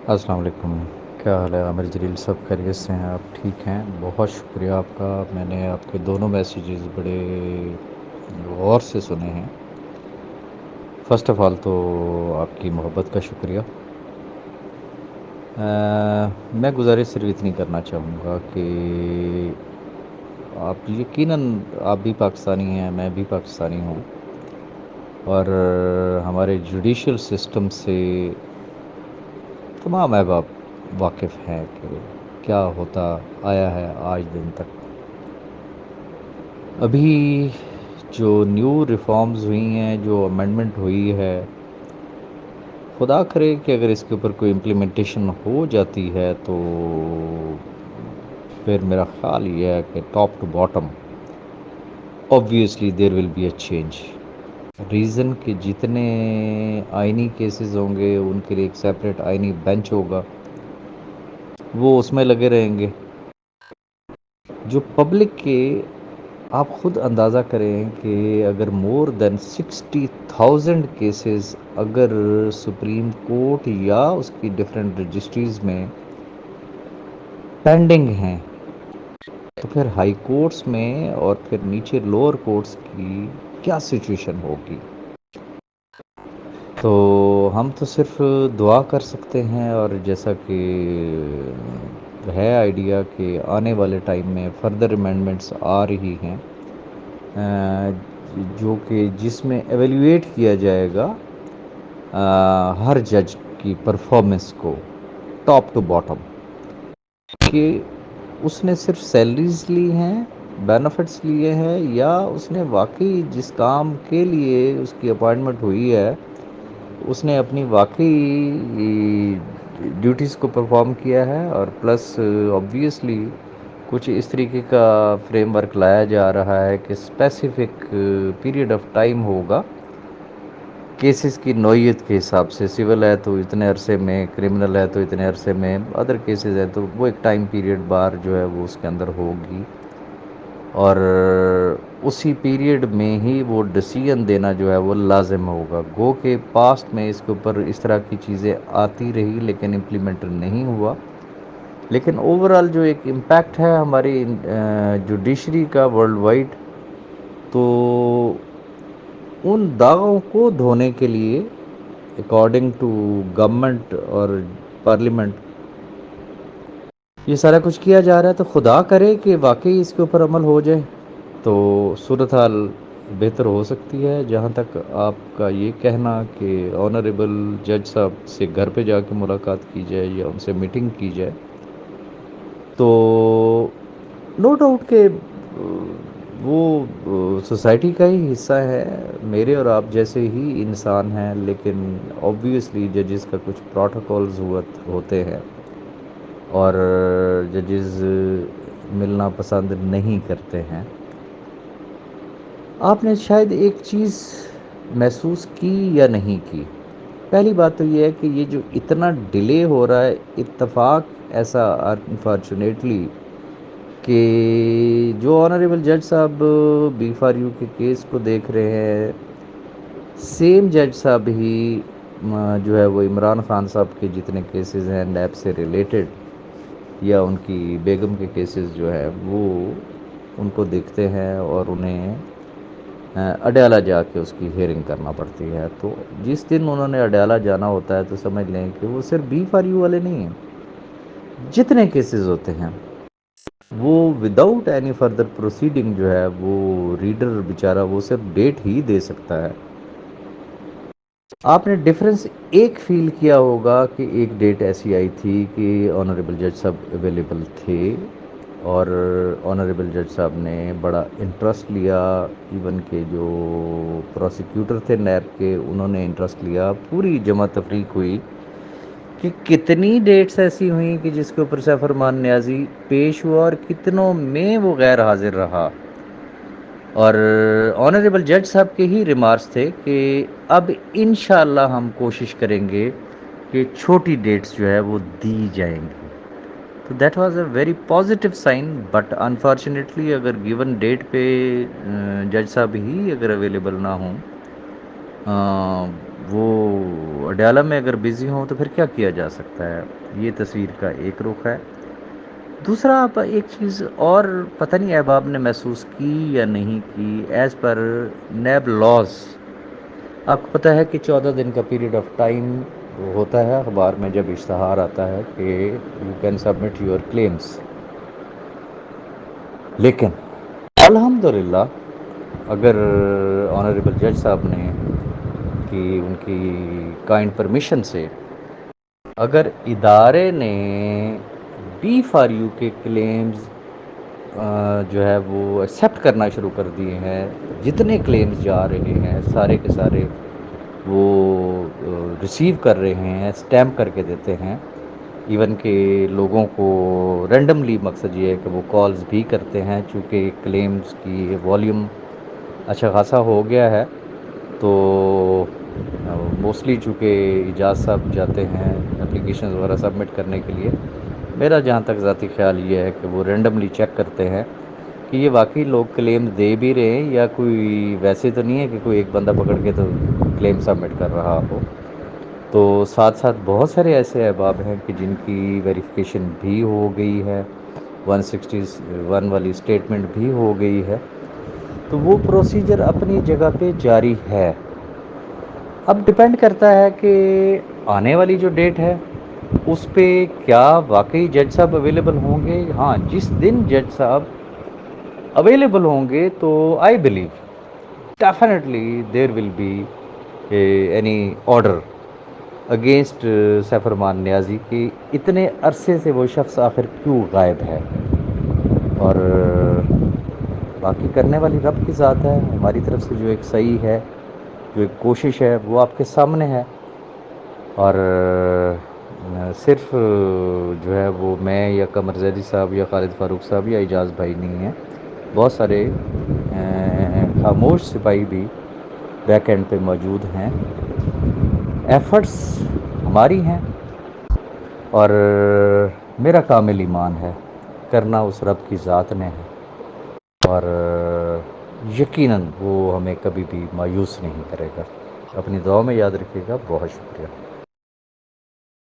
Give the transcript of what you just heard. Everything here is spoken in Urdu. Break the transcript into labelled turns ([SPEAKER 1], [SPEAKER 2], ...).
[SPEAKER 1] السلام علیکم، کیا حال ہے عامر جلیل؟ سب خیریت سے ہیں؟ آپ ٹھیک ہیں؟ بہت شکریہ آپ کا، میں نے آپ کے دونوں میسیجز بڑے غور سے سنے ہیں۔ فرسٹ آف آل تو آپ کی محبت کا شکریہ۔ میں گزارش صرف اتنی کرنا چاہوں گا کہ آپ یقیناً آپ بھی پاکستانی ہیں، میں بھی پاکستانی ہوں، اور ہمارے جوڈیشل سسٹم سے تمام احباب واقف ہیں کہ کیا ہوتا آیا ہے آج دن تک۔ ابھی جو نیو ریفارمز ہوئی ہیں، جو امینڈمنٹ ہوئی ہے، خدا کرے کہ اگر اس کے اوپر کوئی امپلیمنٹیشن ہو جاتی ہے تو پھر میرا خیال یہ ہے کہ top to bottom obviously there will be a change۔ Reason کہ جتنے آئینی کیسز ہوں گے ان کے لیے ایک سیپریٹ آئینی بینچ ہوگا، وہ اس میں لگے رہیں گے۔ جو پبلک کے، آپ خود اندازہ کریں کہ اگر مور دین 60,000 کیسز اگر سپریم کورٹ یا اس کی ڈفرینٹ رجسٹریز میں پینڈنگ ہیں، تو پھر ہائی کورٹس میں اور پھر نیچے لوور کورٹس کی کیا سچویشن ہوگی؟ تو ہم تو صرف دعا کر سکتے ہیں، اور جیسا کہ ہے آئیڈیا کہ آنے والے ٹائم میں فردر امینڈمنٹس آ رہی ہیں، جو کہ جس میں ایویلیویٹ کیا جائے گا ہر جج کی پرفارمنس کو ٹاپ ٹو باٹم، کہ اس نے صرف سیلریز لی ہیں، بینیفٹس لیے ہیں، یا اس نے واقعی جس کام کے لیے اس کی اپائنٹمنٹ ہوئی ہے اس نے اپنی واقعی ڈیوٹیز کو پرفارم کیا ہے، اور پلس آبویسلی کچھ اس طریقے کا فریم ورک لایا جا رہا ہے کہ اسپیسیفک پیریڈ آف ٹائم ہوگا کیسز کی نوعیت کے حساب سے۔ سول ہے تو اتنے عرصے میں، کرمنل ہے تو اتنے عرصے میں، ادر کیسز ہے تو وہ ایک ٹائم پیریڈ بار جو ہے وہ اس کے اندر ہوگی، اور اسی پیریڈ میں ہی وہ ڈیسیژن دینا جو ہے وہ لازم ہوگا۔ گو کہ پاسٹ میں اس کے اوپر اس طرح کی چیزیں آتی رہی لیکن امپلیمنٹ نہیں ہوا، لیکن اوورال جو ایک امپیکٹ ہے ہماری جوڈیشری کا ورلڈ وائڈ، تو ان داغوں کو دھونے کے لیے اکارڈنگ ٹو گورنمنٹ اور پارلیمنٹ یہ سارا کچھ کیا جا رہا ہے، تو خدا کرے کہ واقعی اس کے اوپر عمل ہو جائے تو صورتحال بہتر ہو سکتی ہے۔ جہاں تک آپ کا یہ کہنا کہ آنریبل جج صاحب سے گھر پہ جا کے ملاقات کی جائے یا ان سے میٹنگ کی جائے، تو نو ڈاؤٹ کہ وہ سوسائٹی کا ہی حصہ ہے، میرے اور آپ جیسے ہی انسان ہیں، لیکن آبویسلی ججز کا کچھ پروٹوکولز ہوتے ہیں، اور ججز ملنا پسند نہیں کرتے ہیں۔ آپ نے شاید ایک چیز محسوس کی یا نہیں کی، پہلی بات تو یہ ہے کہ یہ جو اتنا ڈیلے ہو رہا ہے، اتفاق ایسا انفارچونیٹلی کہ جو آنریبل جج صاحب بی فار یو کے کیس کو دیکھ رہے ہیں، سیم جج صاحب ہی جو ہے وہ عمران خان صاحب کے جتنے کیسز ہیں نیب سے ریلیٹڈ، یا ان کی بیگم کے کیسز جو ہے وہ ان کو دیکھتے ہیں، اور انہیں اڈیالہ جا کے اس کی ہیئرنگ کرنا پڑتی ہے۔ تو جس دن انہوں نے اڈیالہ جانا ہوتا ہے تو سمجھ لیں کہ وہ صرف بی فار یو والے نہیں ہیں، جتنے کیسز ہوتے ہیں وہ وداؤٹ اینی فردر پروسیڈنگ جو ہے وہ ریڈر بیچارہ وہ صرف ڈیٹ ہی دے سکتا ہے۔ آپ نے ڈفرینس ایک فیل کیا ہوگا کہ ایک ڈیٹ ایسی آئی تھی کہ آنریبل جج صاحب اویلیبل تھے، اور آنریبل جج صاحب نے بڑا انٹرسٹ لیا، ایون کہ جو پروسیکیوٹر تھے نیب کے انہوں نے انٹرسٹ لیا، پوری جمع تفریق ہوئی کہ کتنی ڈیٹس ایسی ہوئیں کہ جس کے اوپر سیف فرمان نیازی پیش ہوا، اور کتنوں میں وہ غیر حاضر رہا، اور آنریبل جج صاحب کے ہی ریمارکس تھے کہ اب انشاءاللہ ہم کوشش کریں گے کہ چھوٹی ڈیٹس جو ہے وہ دی جائیں گی۔ تو that was a very positive sign, but unfortunately اگر گیون ڈیٹ پہ جج صاحب ہی اگر اویلیبل نہ ہوں، وہ اڈیالہ میں اگر بزی ہوں تو پھر کیا کیا جا سکتا ہے؟ یہ تصویر کا ایک رخ ہے۔ دوسرا، آپ ایک چیز اور پتہ نہیں احباب نے محسوس کی یا نہیں کی، ایز پر نیب لاز آپ کو پتہ ہے کہ 14 دن کا پیریڈ آف ٹائم ہوتا ہے اخبار میں جب اشتہار آتا ہے کہ you can submit your claims, لیکن الحمدللہ اگر آنریبل جج صاحب نے ان کی کائنڈ پرمیشن سے اگر ادارے نے ڈی فار یو کے کلیمز جو ہے وہ ایکسیپٹ کرنا شروع کر دیے ہیں، جتنے کلیمز جا رہے ہیں سارے کے سارے وہ ریسیو کر رہے ہیں، اسٹیمپ کر کے دیتے ہیں، ایون کہ لوگوں کو رینڈملی، مقصد یہ ہے کہ وہ کالز بھی کرتے ہیں، چونکہ کلیمز کی والیوم اچھا خاصا ہو گیا ہے، تو موسٹلی چونکہ اجاز صاحب جاتے ہیں اپلیکیشنز وغیرہ سبمٹ کرنے کے لیے، میرا جہاں تک ذاتی خیال یہ ہے کہ وہ رینڈملی چیک کرتے ہیں کہ یہ واقعی لوگ کلیم دے بھی رہے ہیں یا کوئی ویسے تو نہیں ہے کہ کوئی ایک بندہ پکڑ کے تو کلیم سبمٹ کر رہا ہو۔ تو ساتھ ساتھ بہت سارے ایسے احباب ہیں کہ جن کی ویریفیکیشن بھی ہو گئی ہے، 161 والی اسٹیٹمنٹ بھی ہو گئی ہے، تو وہ پروسیجر اپنی جگہ پہ جاری ہے۔ اب ڈپینڈ کرتا ہے کہ آنے والی جو ڈیٹ ہے اس پہ کیا واقعی جج صاحب اویلیبل ہوں گے۔ ہاں، جس دن جج صاحب اویلیبل ہوں گے تو I believe definitely there will be any order against سیفرمان نیازی کہ اتنے عرصے سے وہ شخص آخر کیوں غائب ہے، اور باقی کرنے والی رب کی ذات ہے۔ ہماری طرف سے جو ایک صحیح ہے، جو ایک کوشش ہے، وہ آپ کے سامنے ہے، اور صرف جو ہے وہ میں یا قمر زیدی صاحب یا خالد فاروق صاحب یا اجاز بھائی نہیں ہیں، بہت سارے خاموش سپاہی بھی بیک اینڈ پہ موجود ہیں۔ ایفرٹس ہماری ہیں، اور میرا کامل ایمان ہے کرنا اس رب کی ذات نے ہے، اور یقیناً وہ ہمیں کبھی بھی مایوس نہیں کرے گا۔ اپنی دعا میں یاد رکھیے گا۔ بہت شکریہ۔